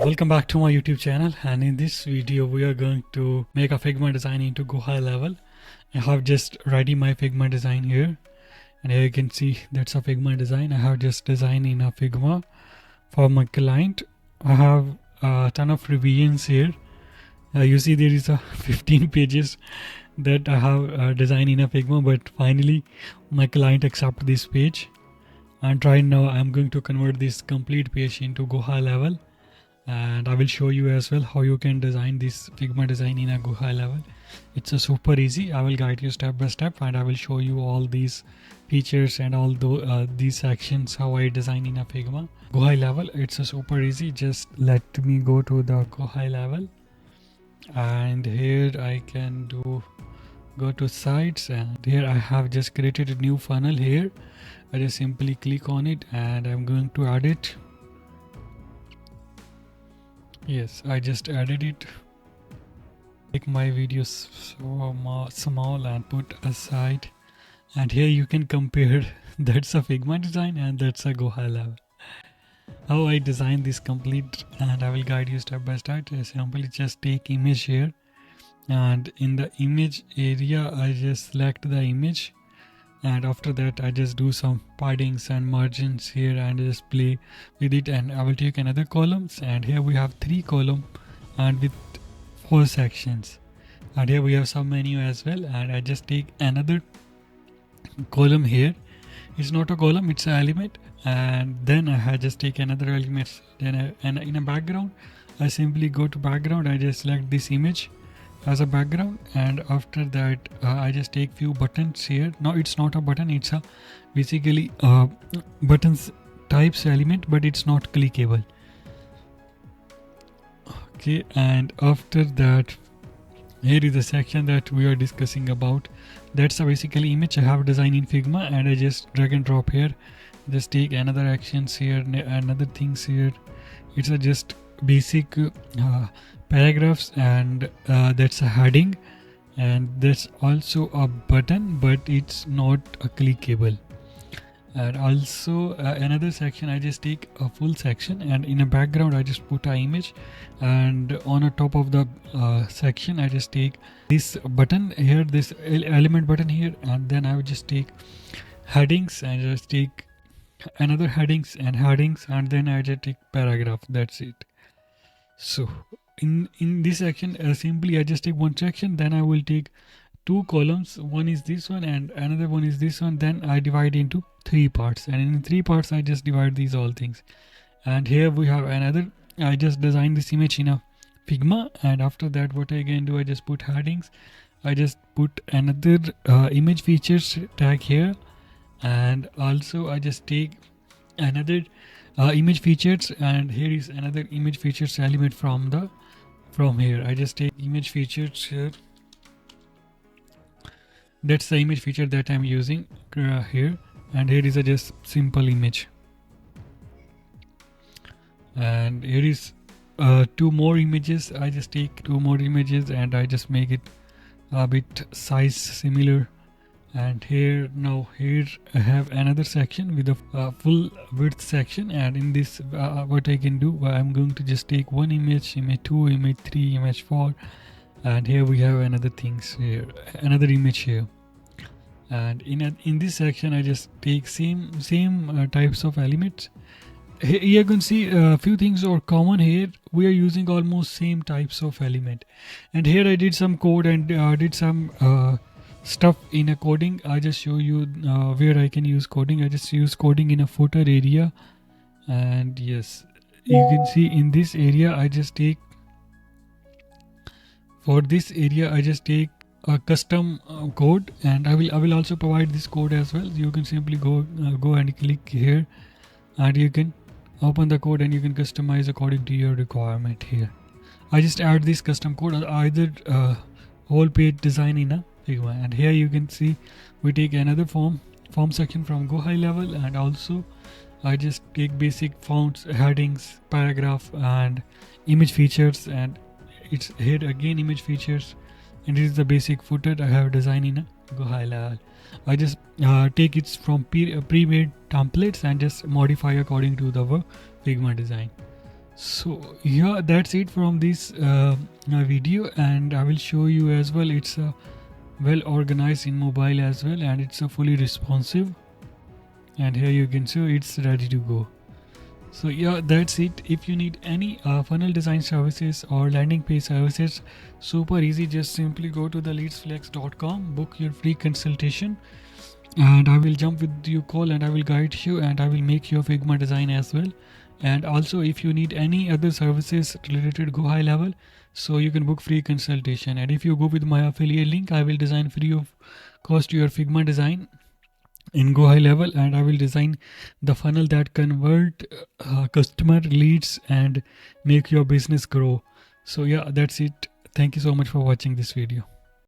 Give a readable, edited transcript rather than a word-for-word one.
Welcome back to my YouTube channel, and in this video we are going to make a Figma design into GoHighLevel. I have just ready my Figma design here, and here you can see that's a Figma design. I have just designed in a Figma for my client. I have a ton of revisions here. You see there is a 15 pages that I have designed in a Figma, but finally my client accepted this page. And right now I'm going to convert this complete page into GoHighLevel, and I will show you as well how you can design this Figma design in a GoHighLevel. It's a super easy. I will guide you step by step, and I will show you all these features and all these sections how I design in a Figma. GoHighLevel, it's a super easy. Just let me go to the GoHighLevel, and here I can go to sites, and here I have just created a new funnel here. I just simply click on it and I'm going to add it. Yes, I just added it. Make my videos so small and put aside, and here you can compare that's a Figma design and that's a GoHighLevel. How I design this complete, and I will guide you step by step. I simply just take image here, and in the image area I just select the image, and after that I just do some paddings and margins here and just play with it. And I will take another columns, and here we have 3 columns and with 4 sections, and here we have some menu as well. And I just take another column here. It's not a column, it's an element, and then I just take another element. Then and in a background I simply go to background. I just select this image as a background, and after that I just take few buttons here. No, it's not a button, it's a basically buttons types element, but it's not clickable. Okay, and after that here is the section that we are discussing about. That's a basically image I have designed in Figma, and I just drag and drop here. Just take another actions here, another things here. It's a just basic paragraphs, and that's a heading, and that's also a button, but it's not a clickable. And also another section I just take a full section, and in a background I just put an image, and on a top of the section I just take this button here, this element button here, and then I would just take headings and just take another headings, and then I just take paragraph. That's it. So in this section simply I just take one section, then I will take 2 columns. One is this one and another one is this one. Then I divide into 3 parts, and in 3 parts I just divide these all things. And here we have another. I just designed this image in a Figma, and after that what I can do, I just put headings. I just put another image features tag here, and also I just take another image features, and here is another image features element from here. I just take image features here. That's the image feature that I'm using here, and here is a just simple image, and here is 2 more images. I just take 2 more images and I just make it a bit size similar. And here I have another section with a full width section, and in this what I can do, I'm going to just take one image 2, image 3, image 4, and here we have another things here, another image here. And in this section I just take same types of elements. Here you can see a few things are common here. We are using almost same types of element, and here I did some code and did some stuff in a coding. I just show you where I can use coding. I just use coding in a footer area, and yes, you can see in this area I just take, for this area I just take a custom code, and I will also provide this code as well. You can simply go and click here, and you can open the code and you can customize according to your requirement here. I just add this custom code or either whole page design in a Figma. And here you can see we take another form section from GoHighLevel, and also I just take basic fonts, headings, paragraph, and image features, and it's here again image features, and this is the basic footer I have designed in a GoHighLevel. I just take it from pre-made templates and just modify according to the Figma design. So yeah, that's it from this video, and I will show you as well. It's well organized in mobile as well, and it's fully responsive, and here you can see it's ready to go. So yeah, that's it. If you need any funnel design services or landing page services, super easy. Just simply go to the leadsflex.com, book your free consultation, and I will jump with you call, and I will guide you, and I will make your Figma design as well. And also, if you need any other services related to Go High Level, so you can book free consultation. And if you go with my affiliate link, I will design free of cost your Figma design in Go High Level, and I will design the funnel that convert customer leads and make your business grow. So yeah, that's it. Thank you so much for watching this video.